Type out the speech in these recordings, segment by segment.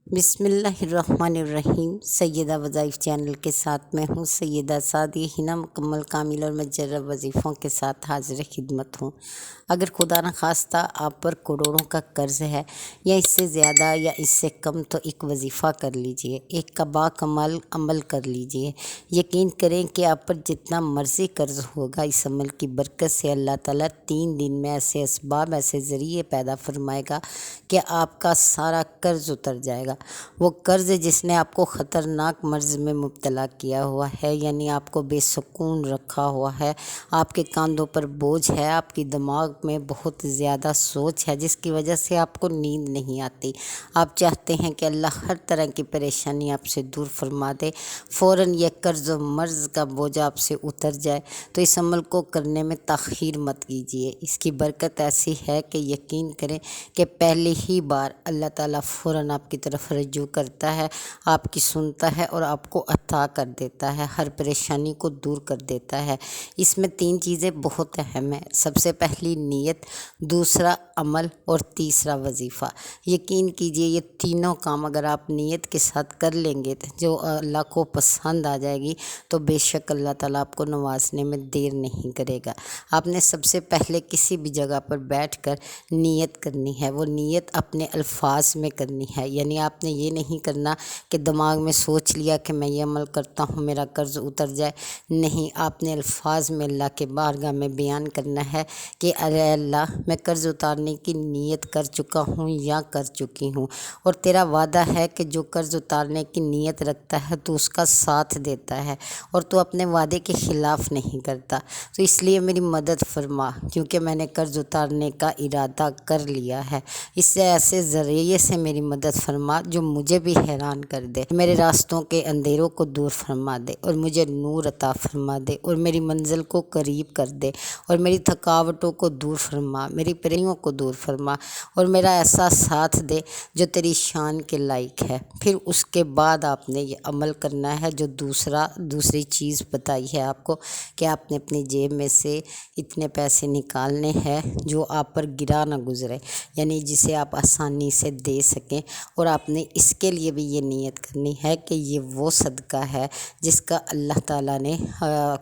بسم اللہ الرحمن الرحیم۔ سیدہ وظائف چینل کے ساتھ میں ہوں سیدہ سعدیہ حنا، مکمل کامل اور مجرب وظیفوں کے ساتھ حاضر خدمت ہوں۔ اگر خدا نخواستہ آپ پر کروڑوں کا قرض ہے یا اس سے زیادہ یا اس سے کم، تو ایک وظیفہ کر لیجئے، ایک کا باکمال عمل کر لیجئے۔ یقین کریں کہ آپ پر جتنا مرضی قرض ہوگا، اس عمل کی برکت سے اللہ تعالیٰ 3 دن میں ایسے اسباب، ایسے ذریعے پیدا فرمائے گا کہ آپ کا سارا قرض اتر جائے گا۔ وہ قرض جس نے آپ کو خطرناک مرض میں مبتلا کیا ہوا ہے، یعنی آپ کو بے سکون رکھا ہوا ہے، آپ کے کاندھوں پر بوجھ ہے، آپ کی دماغ میں بہت زیادہ سوچ ہے، جس کی وجہ سے آپ کو نیند نہیں آتی۔ آپ چاہتے ہیں کہ اللہ ہر طرح کی پریشانی آپ سے دور فرما دے، فوراً یہ قرض و مرض کا بوجھ آپ سے اتر جائے، تو اس عمل کو کرنے میں تاخیر مت کیجیے۔ اس کی برکت ایسی ہے کہ یقین کریں کہ پہلی ہی بار اللہ تعالیٰ فوراً آپ کی طرف رجوع کرتا ہے، آپ کی سنتا ہے اور آپ کو عطا کر دیتا ہے، ہر پریشانی کو دور کر دیتا ہے۔ اس میں 3 چیزیں بہت اہم ہیں۔ سب سے پہلی نیت، دوسرا عمل اور تیسرا وظیفہ۔ یقین کیجئے یہ تینوں کام اگر آپ نیت کے ساتھ کر لیں گے جو اللہ کو پسند آ جائے گی، تو بے شک اللہ تعالیٰ آپ کو نوازنے میں دیر نہیں کرے گا۔ آپ نے سب سے پہلے کسی بھی جگہ پر بیٹھ کر نیت کرنی ہے۔ وہ نیت اپنے الفاظ میں کرنی ہے، یعنی آپ نے یہ نہیں کرنا کہ دماغ میں سوچ لیا کہ میں یہ عمل کرتا ہوں میرا قرض اتر جائے۔ نہیں، آپ نے الفاظ میں اللہ کے بارگاہ میں بیان کرنا ہے کہ ارے اللہ، میں قرض اتارنے کی نیت کر چکا ہوں یا کر چکی ہوں، اور تیرا وعدہ ہے کہ جو قرض اتارنے کی نیت رکھتا ہے تو اس کا ساتھ دیتا ہے، اور تو اپنے وعدے کے خلاف نہیں کرتا، تو اس لیے میری مدد فرما، کیونکہ میں نے قرض اتارنے کا ارادہ کر لیا ہے۔ اس سے ایسے ذریعے سے میری مدد فرما جو مجھے بھی حیران کر دے، میرے راستوں کے اندھیروں کو دور فرما دے اور مجھے نور عطا فرما دے، اور میری منزل کو قریب کر دے، اور میری تھکاوٹوں کو دور فرما، میری پریشانیوں کو دور فرما، اور میرا ایسا ساتھ دے جو تیری شان کے لائق ہے۔ پھر اس کے بعد آپ نے یہ عمل کرنا ہے جو دوسری چیز بتائی ہے آپ کو، کہ آپ نے اپنی جیب میں سے اتنے پیسے نکالنے ہیں جو آپ پر گرا نہ گزرے، یعنی جسے آپ آسانی سے دے سکیں، اور آپ نے اس کے لیے بھی یہ نیت کرنی ہے کہ یہ وہ صدقہ ہے جس کا اللہ تعالیٰ نے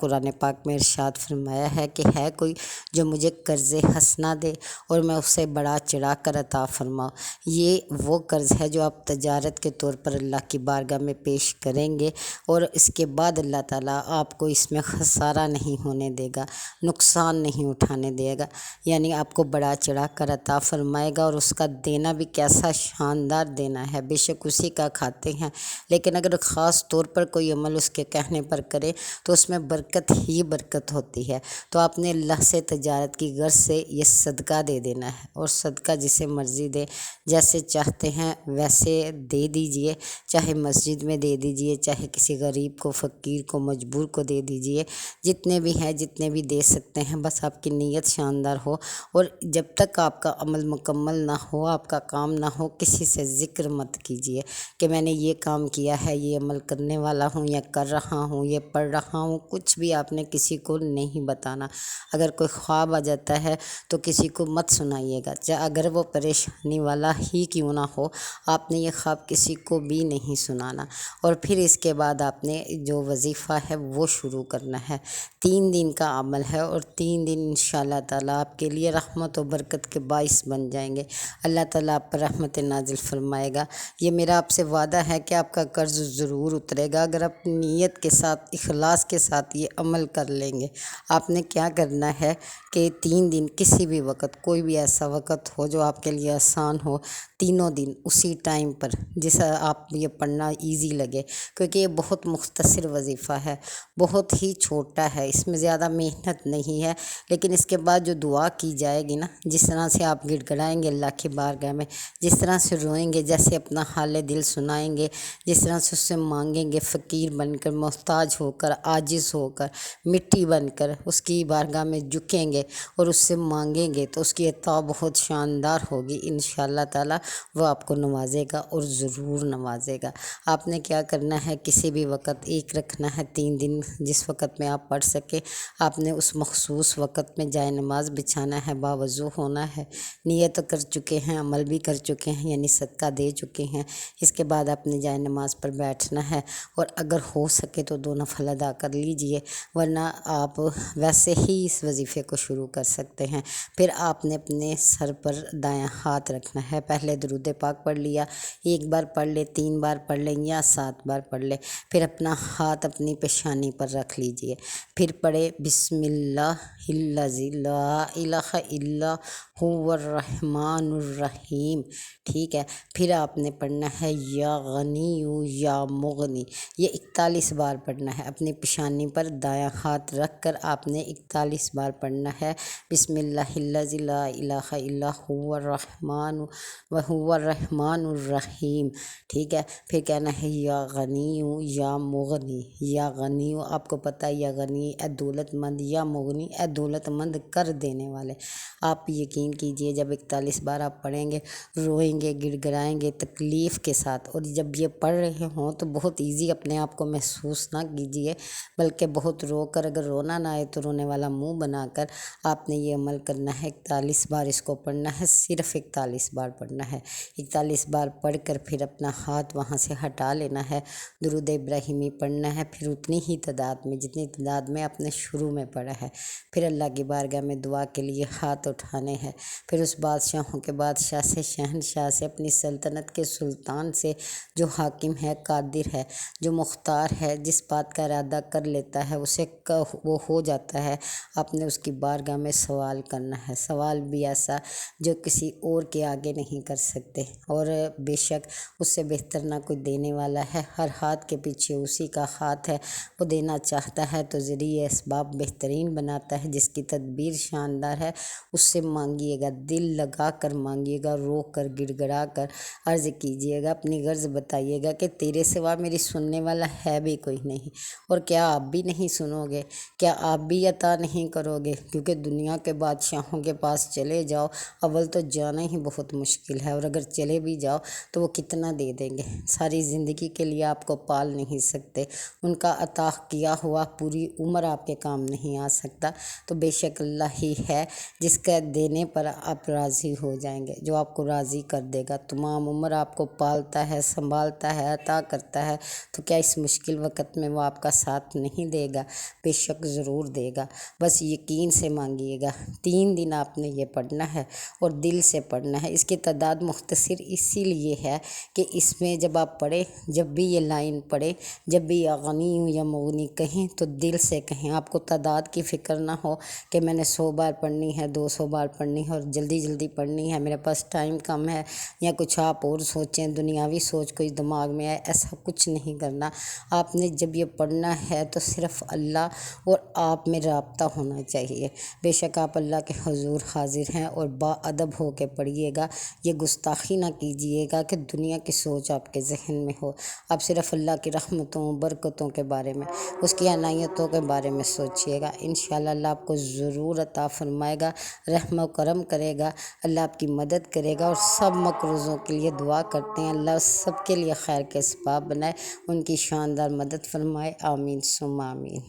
قرآن پاک میں ارشاد فرمایا ہے کہ ہے کوئی جو مجھے قرض حسنہ دے اور میں اسے بڑا چڑھا کر عطا فرماؤں۔ یہ وہ قرض ہے جو آپ تجارت کے طور پر اللہ کی بارگاہ میں پیش کریں گے، اور اس کے بعد اللہ تعالیٰ آپ کو اس میں خسارہ نہیں ہونے دے گا، نقصان نہیں اٹھانے دے گا، یعنی آپ کو بڑا چڑھا کر عطا فرمائے گا، اور اس کا دینا بھی کیسا شاندار دینا ہے۔ بے شک اسی کا کھاتے ہیں، لیکن اگر خاص طور پر کوئی عمل اس کے کہنے پر کرے تو اس میں برکت ہی برکت ہوتی ہے۔ تو آپ نے اللہ سے تجارت کی غرض سے یہ صدقہ دے دینا ہے، اور صدقہ جسے مرضی دے، جیسے چاہتے ہیں ویسے دے دیجئے، چاہے مسجد میں دے دیجئے، چاہے کسی غریب کو، فقیر کو، مجبور کو دے دیجئے، جتنے بھی ہیں جتنے بھی دے سکتے ہیں، بس آپ کی نیت شاندار ہو۔ اور جب تک آپ کا عمل مکمل نہ ہو، آپ کا کام نہ ہو، کسی سے ذکر مت کیجئے کہ میں نے یہ کام کیا ہے، یہ عمل کرنے والا ہوں یا کر رہا ہوں، یہ پڑھ رہا ہوں، کچھ بھی آپ نے کسی کو نہیں بتانا۔ اگر کوئی خواب آ جاتا ہے تو کسی کو مت سنائیے گا، اگر وہ پریشانی والا ہی کیوں نہ ہو، آپ نے یہ خواب کسی کو بھی نہیں سنانا۔ اور پھر اس کے بعد آپ نے جو وظیفہ ہے وہ شروع کرنا ہے۔ 3 دن کا عمل ہے، اور 3 دن انشاءاللہ تعالیٰ آپ کے لیے رحمت و برکت کے باعث بن جائیں گے۔ اللہ تعالیٰ آپ پر رحمت نازل فرمائے گا۔ یہ میرا آپ سے وعدہ ہے کہ آپ کا قرض ضرور اترے گا اگر آپ نیت کے ساتھ، اخلاص کے ساتھ یہ عمل کر لیں گے۔ آپ نے کیا کرنا ہے کہ 3 دن کسی بھی وقت، کوئی بھی ایسا وقت ہو جو آپ کے لیے آسان ہو، تینوں دن اسی ٹائم پر جیسا آپ یہ پڑھنا ایزی لگے، کیونکہ یہ بہت مختصر وظیفہ ہے، بہت ہی چھوٹا ہے، اس میں زیادہ محنت نہیں ہے، لیکن اس کے بعد جو دعا کی جائے گی نا، جس طرح سے آپ گڑ گڑائیں گے اللہ کی بارگاہ میں، جس طرح سے روئیں گے، جیسے اپنا حال دل سنائیں گے، جس طرح سے اس سے مانگیں گے، فقیر بن کر، محتاج ہو کر، عاجز ہو کر، مٹی بن کر اس کی بارگاہ میں جھکیں گے اور اس سے مانگیں گے، تو اس کی عطا بہت شاندار ہوگی انشاءاللہ تعالیٰ۔ وہ آپ کو نوازے گا اور ضرور نوازے گا۔ آپ نے کیا کرنا ہے، کسی بھی وقت ایک رکھنا ہے، 3 دن جس وقت میں آپ پڑھ سکیں، آپ نے اس مخصوص وقت میں جائے نماز بچھانا ہے، باوضو ہونا ہے، نیت کر چکے ہیں، عمل بھی کر چکے ہیں، یعنی صدقہ دے چکے چکے ہیں۔ اس کے بعد اپنے جائے نماز پر بیٹھنا ہے اور اگر ہو سکے تو 2 نفل ادا کر لیجئے، ورنہ آپ ویسے ہی اس وظیفے کو شروع کر سکتے ہیں۔ پھر آپ نے اپنے سر پر دایاں ہاتھ رکھنا ہے، پہلے درود پاک پڑھ لیا، 1 بار پڑھ لے، 3 بار پڑھ لیں یا 7 بار پڑھ لے، پھر اپنا ہاتھ اپنی پیشانی پر رکھ لیجئے، پھر پڑھے بسم اللہ الذی لا الہ الا هو الرحمن الرحیم، ٹھیک ہے۔ پھر آپ نے پڑھنا ہے یا غنی یا مغنی، یہ 41 بار پڑھنا ہے، اپنی پیشانی پر دایاں ہاتھ رکھ کر آپ نے 41 بار پڑھنا ہے، بسم اللہ الذی لا الہ الا هو الرحمن وهو الرحمن الرحیم، ٹھیک ہے۔ پھر کہنا ہے یا غنی یا مغنی، یا غنی آپ کو پتہ ہے یا غنی اے دولت مند، یا مغنی اے دولت مند کر دینے والے۔ آپ یقین کیجئے جب 41 بار آپ پڑھیں گے، روئیں گے، گڑ گڑائیں گے تکلیف کے ساتھ، اور جب یہ پڑھ رہے ہوں تو بہت ایزی اپنے آپ کو محسوس نہ کیجئے، بلکہ بہت رو کر، اگر رونا نہ آئے تو رونے والا منہ بنا کر آپ نے یہ عمل کرنا ہے۔ 41 بار اس کو پڑھنا ہے، صرف 41 بار پڑھنا ہے۔ 41 بار پڑھ کر پھر اپنا ہاتھ وہاں سے ہٹا لینا ہے، درود ابراہیمی پڑھنا ہے، پھر اتنی ہی تعداد میں جتنی تعداد میں آپ نے شروع میں پڑھا ہے، پھر اللہ کی بارگاہ میں دعا کے لیے ہاتھ اٹھانے ہیں، پھر اس بادشاہوں کے بادشاہ سے، شہنشاہ سے، اپنی سلطنت کے سلطان سے، جو حاکم ہے، قادر ہے، جو مختار ہے، جس بات کا ارادہ کر لیتا ہے اسے وہ ہو جاتا ہے، آپ نے اس کی بارگاہ میں سوال کرنا ہے، سوال بھی ایسا جو کسی اور کے آگے نہیں کر سکتے، اور بے شک اس سے بہتر نہ کوئی دینے والا ہے، ہر ہاتھ کے پیچھے اسی کا ہاتھ ہے، وہ دینا چاہتا ہے تو ذریعہ اسباب بہترین بناتا ہے، جس کی تدبیر شاندار ہے اس سے مانگیے گا، دل لگا کر مانگیے گا، رو کر گڑ گڑا کر عرض کیجیے گا، اپنی غرض بتائیے گا کہ تیرے سوا میری سننے والا ہے بھی کوئی نہیں، اور کیا آپ بھی نہیں سنو گے، کیا آپ بھی عطا نہیں کرو گے، کیونکہ دنیا کے بادشاہوں کے پاس چلے جاؤ، اول تو جانا ہی بہت مشکل ہے، اور اگر چلے بھی جاؤ تو وہ کتنا دے دیں گے، ساری زندگی کے لیے آپ کو پال نہیں سکتے، ان کا عطا کیا ہوا پوری عمر آپ کے کام نہیں آ سکتا، تو بے شک اللہ ہی ہے جس کا دینے پر آپ راضی ہو جائیں گے، جو آپ کو راضی کر دے گا، تمام عمر آپ کو پالتا ہے، سنبھالتا ہے، عطا کرتا ہے، تو کیا اس مشکل وقت میں وہ آپ کا ساتھ نہیں دے گا؟ بے شک ضرور دے گا، بس یقین سے مانگیے گا۔ 3 دن آپ نے یہ پڑھنا ہے اور دل سے پڑھنا ہے، اس کی تعداد مختصر اسی لیے ہے کہ اس میں جب آپ پڑھیں، جب بھی یہ لائن پڑھیں، جب بھی یا غنی یا مغنی کہیں تو دل سے کہیں، آپ کو تعداد کی فکر نہ ہو کہ میں نے 100 بار پڑھنی ہے، 200 بار پڑھنی ہے اور جلدی جلدی پڑھنی ہے، میرے پاس ٹائم کم ہے، یا کچھ آپ اور سوچیں، دنیاوی سوچ کوئی دماغ میں آئے، ایسا کچھ نہیں کرنا۔ آپ نے جب یہ پڑھنا ہے تو صرف اللہ اور آپ میں رابطہ ہونا چاہیے، بے شک آپ اللہ کے حضور حاضر ہیں اور با ادب ہو کے پڑھیے گا، یہ گستاخی نہ کیجیے گا کہ دنیا کی سوچ آپ کے ذہن میں ہو، آپ صرف اللہ کی رحمتوں برکتوں کے بارے میں، اس کی عنایتوں کے بارے میں سوچیے گا، انشاءاللہ اللہ آپ کو ضرور عطا فرمائے گا، رحم و کرم کرے گا، اللہ آپ کی مدد کرے گا، اور سب مقروضوں کے لیے دعا کرتے ہیں اللہ سب کے لیے خیر کے اسباب بنائے، ان کی شاندار مدد فرمائے، آمین ثم آمین۔